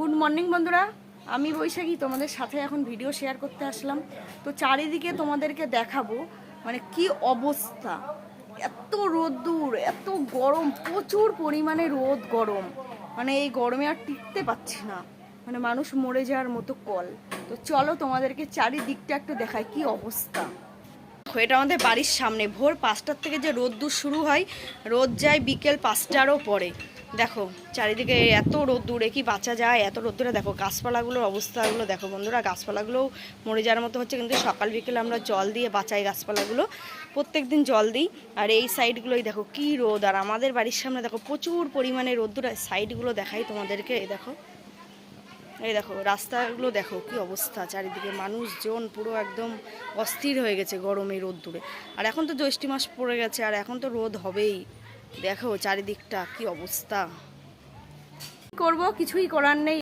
Good morning বন্ধুরা, আমি বৈশাখী তোমাদের সাথে এখন ভিডিও শেয়ার করতে আসলাম। তো চারিদিকে তোমাদেরকে দেখাবো মানে কি অবস্থা, এত রোদ্দুর, এত গরম, প্রচুর পরিমাণে রোদ, গরম, মানে এই গরমে আর টিকতে পারছি না, মানে মানুষ মরে যাওয়ার মতো কল। তো চলো তোমাদেরকে চারিদিকটা একটু দেখায় কি অবস্থা। এটা আমাদের বাড়ির সামনে, ভোর 5টার থেকে যে রোদ্দুর শুরু হয়, রোদ যায় বিকেল 5টারও পরে। দেখো চারিদিকে এত রোদ্দুরে কি বাঁচা যায় এত রোদ্দুরে? দেখো গাছপালাগুলোর অবস্থাগুলো দেখো বন্ধুরা, গাছপালাগুলোও মরে যাওয়ার মতো হচ্ছে। কিন্তু সকাল বিকেলে আমরা জল দিয়ে বাঁচাই গাছপালাগুলো, প্রত্যেক দিন জল দিই। আর এই সাইডগুলোই দেখো কি রোদ, আর আমাদের বাড়ির সামনে দেখো প্রচুর পরিমাণে রোদ্দুর। সাইডগুলো দেখাই তোমাদেরকে, এই দেখো, এই দেখো রাস্তাগুলো দেখো কি অবস্থা, চারিদিকে মানুষজন পুরো একদম অস্থির হয়ে গেছে গরমে রোদ্দুরে। আর এখন তো জ্যৈষ্ঠ মাস পড়ে গেছে, আর এখন তো রোদ হবেই। দেখো চারিদিকটা কি অবস্থা, কি করবো, কিছুই করার নেই।